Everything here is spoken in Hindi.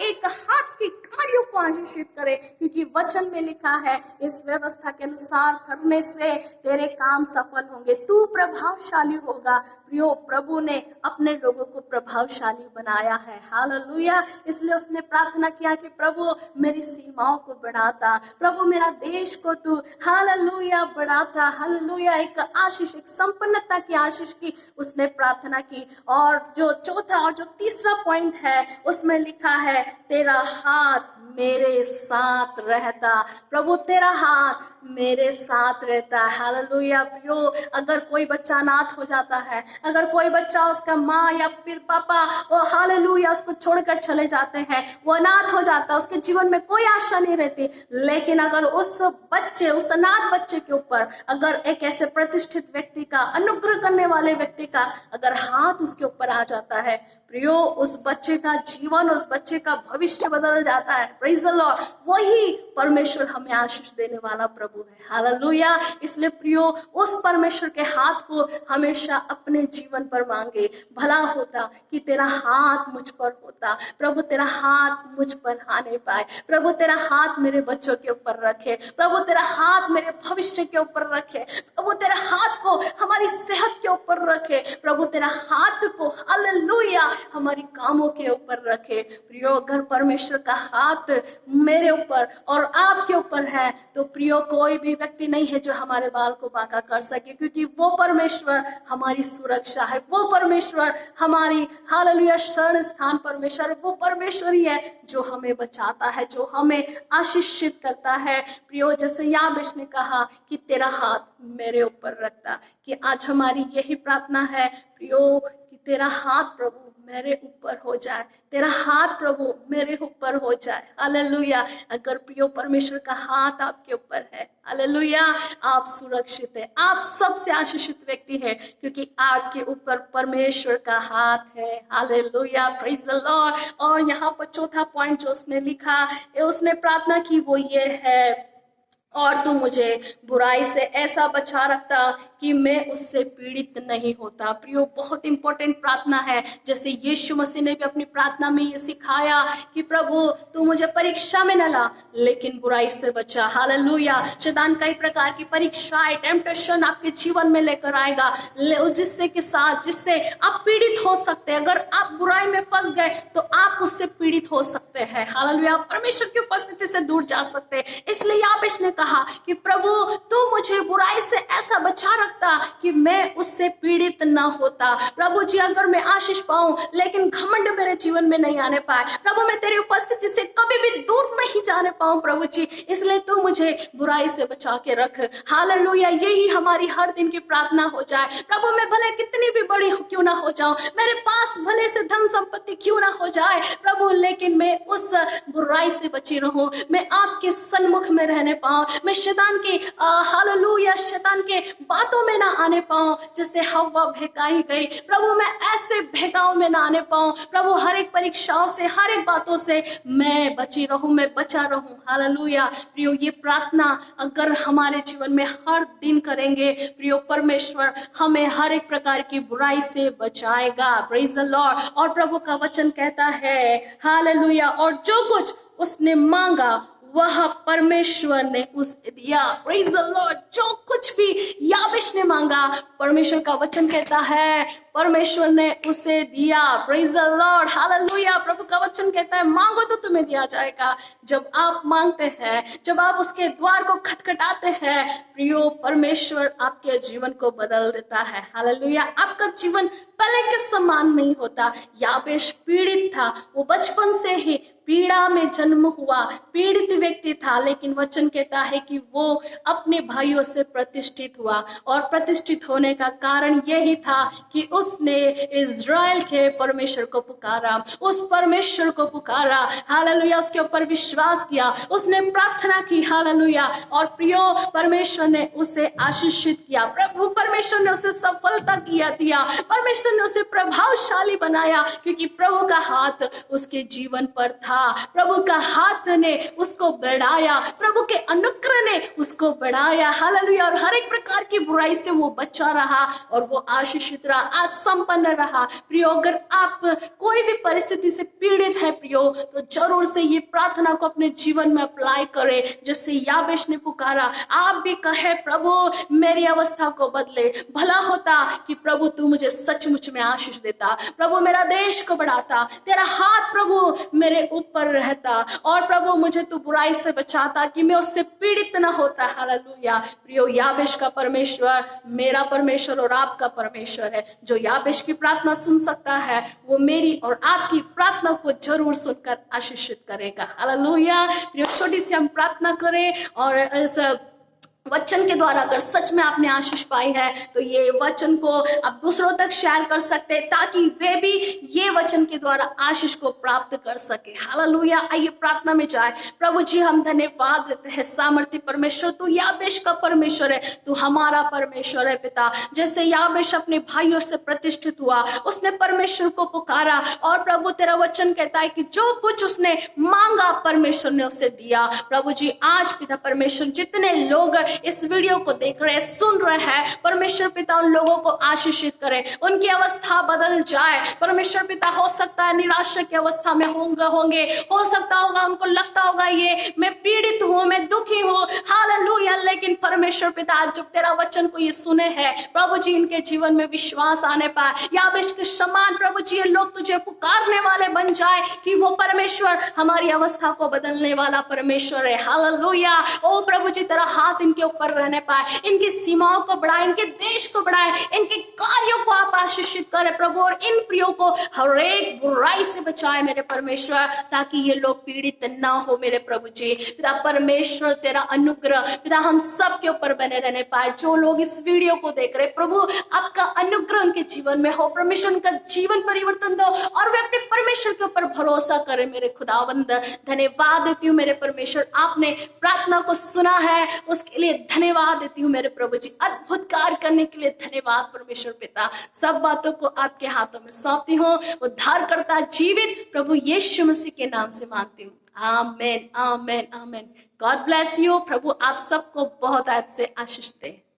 एक हाथ के कार्यों को आशीषित करे, क्योंकि वचन में लिखा है इस व्यवस्था के अनुसार करने से तेरे काम सफल होंगे, तू प्रभावशाली होगा। प्रियो, प्रभु ने अपने लोगों को प्रभावशाली बनाया है। हालेलुया। इसलिए उसने प्रार्थना किया कि प्रभु मेरी सीमाओं को बढ़ाता, प्रभु मेरा देश को तू हालेलुया बढ़ाता। हालेलुया। एक आशीष, एक संपन्नता की आशीष की उसने प्रार्थना की। और जो चौथा और जो तीसरा पॉइंट है उसमें लिखा है तेरा हाथ मेरे साथ रहता। प्रभु तेरा हाथ मेरे साथ रहता है। हालेलुया। प्रियो, अगर कोई बच्चा अनाथ हो जाता है, अगर कोई बच्चा उसका माँ या फिर पापा वो हालेलुया उसको छोड़कर चले जाते हैं, वो अनाथ हो जाता है, उसके जीवन में कोई आशा नहीं रहती। लेकिन अगर उस अनाथ बच्चे के ऊपर अगर एक ऐसे प्रतिष्ठित व्यक्ति का, अनुग्रह करने वाले व्यक्ति का अगर हाथ उसके ऊपर आ जाता है, प्रियो, उस बच्चे का जीवन, उस बच्चे का भविष्य बदल जाता है। Praise the Lord. वही परमेश्वर हमें आशीष देने वाला प्रभु है। हालेलुया। इसलिए प्रियो, उस परमेश्वर के हाथ को हमेशा अपने जीवन पर मांगे। भला होता कि तेरा हाथ मुझ पर होता, प्रभु तेरा हाथ मुझ पर आने पाए, प्रभु तेरा हाथ मेरे बच्चों के ऊपर रखे, प्रभु तेरा हाथ मेरे भविष्य के ऊपर रखे, प्रभु तेरा हाथ को हमारी सेहत के ऊपर रखे, प्रभु तेरा हाथ को हालेलुया हमारी कामों के ऊपर रखे। प्रियो, अगर परमेश्वर का हाथ मेरे ऊपर और आपके ऊपर है तो प्रियो, कोई भी व्यक्ति नहीं है जो हमारे बाल को बांका कर सके, क्योंकि वो परमेश्वर हमारी सुरक्षा है, वो परमेश्वर हमारी हालेलुया शरण स्थान परमेश्वर, वो परमेश्वर ही है जो हमें बचाता है, जो हमें आशीषित करता है। प्रियो, जैसे याबेश ने कहा कि तेरा हाथ मेरे ऊपर रखता, कि आज हमारी यही प्रार्थना है प्रियो कि तेरा हाथ प्रभु मेरे ऊपर हो जाए, तेरा हाथ प्रभु मेरे ऊपर हो जाए। हालेलुया। अगर प्रियो परमेश्वर का हाथ आपके ऊपर है, हालेलुया, आप सुरक्षित है, आप सबसे आशीषित व्यक्ति है, क्योंकि आपके ऊपर परमेश्वर का हाथ है। हालेलुया। Praise the Lord. और यहाँ पर चौथा पॉइंट जो उसने लिखा, उसने प्रार्थना की, वो ये है, और तू मुझे बुराई से ऐसा बचा रखता कि मैं उससे पीड़ित नहीं होता। प्रियो, बहुत इंपॉर्टेंट प्रार्थना है। जैसे यीशु मसीह ने भी अपनी प्रार्थना में ये सिखाया कि प्रभु तू मुझे परीक्षा में न ला, लेकिन बुराई से बचा। हालेलुया। शैतान कई प्रकार की परीक्षाएं, टेम्पटेशन आपके जीवन में लेकर आएगा, जिससे आप पीड़ित हो सकते हैं। अगर आप बुराई में फंस गए तो आप उससे पीड़ित हो सकते हैं। हालेलुया। परमेश्वर की उपस्थिति से दूर जा सकते हैं। इसलिए याबेश ने कहा कि प्रभु तू मुझे बुराई से ऐसा बचा रखता कि मैं उससे पीड़ित ना होता। प्रभु जी, अगर मैं आशीष पाऊं लेकिन घमंड मेरे जीवन में नहीं आने पाए, प्रभु मैं तेरी उपस्थिति से कभी भी दूर नहीं जाने पाऊं प्रभु जी, इसलिए तू मुझे बुराई से बचा के रख। हालेलुया। यही हमारी हर दिन की प्रार्थना हो जाए। प्रभु मैं भले कितनी भी बड़ी क्यों ना हो जाऊं, मेरे पास भले से धन संपत्ति क्यों ना हो जाए प्रभु, लेकिन मैं उस बुराई से बची रहूं, मैं आपके सन्मुख में रहने पाऊं, मैं शैतान के हालेलुया शैतान के बातों में ना आने पाऊं। जैसे हव्वा बहकाई गई, प्रभु मैं ऐसे बहकाव में ना आने पाऊं प्रभु, हर एक परीक्षाओं से, हर एक बातों से मैं बची रहूं, मैं बचा रहूं। हालेलुया। प्रियो, ये प्रार्थना अगर हमारे जीवन में हर दिन करेंगे प्रियो, परमेश्वर हमें हर एक प्रकार की बुराई से बचाएगा। Praise the Lord. और प्रभु का वचन कहता है हालेलुया, और जो कुछ उसने मांगा वह परमेश्वर ने उसे दिया। Praise the Lord. जो कुछ भी याबेश ने मांगा, परमेश्वर का वचन कहता है परमेश्वर ने उसे दिया। Praise the Lord. हालेलुया। प्रभु का वचन कहता है मांगो तो तुम्हें दिया जाएगा। जब आप मांगते हैं, जब आप उसके द्वार को खटखटाते हैं प्रियो, परमेश्वर आपके जीवन को बदल देता है। हालेलुया। आपका जीवन पहले के समान नहीं होता। याबेश पीड़ित था, वो बचपन से ही पीड़ा में जन्म हुआ, पीड़ित व्यक्ति था, लेकिन वचन कहता है कि वो अपने भाइयों से प्रतिष्ठित हुआ। और प्रतिष्ठित होने का कारण यही था कि उसने इज़राइल के परमेश्वर को पुकारा, उस परमेश्वर को पुकारा। हालेलुया। उसके ऊपर विश्वास किया, उसने प्रार्थना की। हालेलुया। और प्रियो, परमेश्वर ने उसे आशीषित किया, प्रभु परमेश्वर ने उसे सफलता दिया, परमेश्वर ने उसे प्रभावशाली बनाया, क्योंकि प्रभु का हाथ उसके जीवन पर था, प्रभु का हाथ ने उसको बढ़ाया, प्रभु के अनुग्रह ने उसको बढ़ाया। हालेलुया। और हर एक प्रकार की बुराई से वो बचा रहा और वो आशीषित रहा। आज संपन्न रहा। प्रियो, अगर आप कोई भी परिस्थिति से पीड़ित है प्रियो, तो जरूर से ये प्रार्थना को अपने जीवन में अप्लाई करें, जैसे याबेश ने पुकारा। आप भी कहे, प्रभु मेरी अवस्था को बदले। भला होता कि प्रभु तू मुझे सचमुच में आशीष देता, प्रभु मेरा देश को बढ़ाता, तेरा हाथ प्रभु मेरे ऊपर रहता, और प्रभु मुझे तू बुराई से बचाता कि मैं उससे पीड़ित न होता। हालेलुया। प्रियो, याबेश का परमेश्वर मेरा परमेश्वर और आपका परमेश्वर है। जो याबेश की प्रार्थना सुन सकता है, वो मेरी और आपकी प्रार्थना को जरूर सुनकर आशीषित करेगा। हालेलुया। प्रियो, छोटी सी हम प्रार्थना करें, और इस वचन के द्वारा अगर सच में आपने आशीष पाई है, तो ये वचन को आप दूसरों तक शेयर कर सकते हैं, ताकि वे भी ये वचन के द्वारा आशीष को प्राप्त कर सके। हालेलुया। आइए प्रार्थना में जाए। प्रभु जी, हम धन्यवाद देते हैं सामर्थ्य परमेश्वर, तू याबेश का परमेश्वर है, तू हमारा परमेश्वर है पिता। जैसे याबेश अपने भाइयों से प्रतिष्ठित हुआ, उसने परमेश्वर को पुकारा, और प्रभु तेरा वचन कहता है कि जो कुछ उसने मांगा परमेश्वर ने उसे दिया। प्रभु जी, आज पिता परमेश्वर, जितने लोग इस वीडियो को देख रहे हैं, सुन रहे हैं, परमेश्वर पिता उन लोगों को आशीषित करे, उनकी अवस्था बदल जाए। परमेश्वर पिता, हो सकता है निराशा की अवस्था में होंगे, हो सकता होगा उनको लगता होगा ये मैं पीड़ित हूँ, मैं दुखी हूँ। हालेलुया। लेकिन परमेश्वर पिता, आज जब तेरा वचन को ये सुने हैं प्रभु जी, इनके जीवन में विश्वास आने पाए। याबेश के समान प्रभु जी, ये लोग तुझे पुकारने वाले बन जाए कि वो परमेश्वर हमारी अवस्था को बदलने वाला परमेश्वर है। हालेलुया। ओ प्रभु जी, तेरा हाथ इनके ऊपर रहने पाए, इनकी सीमाओं को बढ़ाए, इनके देश को बढ़ाए, इनके कार्यों को आप आशीषित करें प्रभु, और इन प्रियो को हर एक बुराई से बचाए मेरे परमेश्वर, ताकि ये लोग पीड़ित ना हो मेरे प्रभु जी। पिता परमेश्वर, तेरा अनुग्रह पिता हम सब के ऊपर बने रहने पाए। जो लोग इस वीडियो को देख रहे प्रभु, आपका अनुग्रह उनके जीवन में हो, परमेश्वर उनका जीवन परिवर्तन दो, और वे अपने परमेश्वर के ऊपर भरोसा करें मेरे खुदावंद। धन्यवाद देती हूँ मेरे परमेश्वर, आपने प्रार्थना को सुना है, उसके लिए धन्यवाद देती हूँ मेरे प्रभु जी। अद्भुत कार्य करने के लिए धन्यवाद परमेश्वर पिता। सब बातों को आपके हाथों में सौंपती हूँ। उद्धारकर्ता जीवित प्रभु यीशु मसीह के नाम से मांगती हूँ। Amen, amen, amen. God bless you. प्रभु आप सबको बहुत आज से आशीष दे।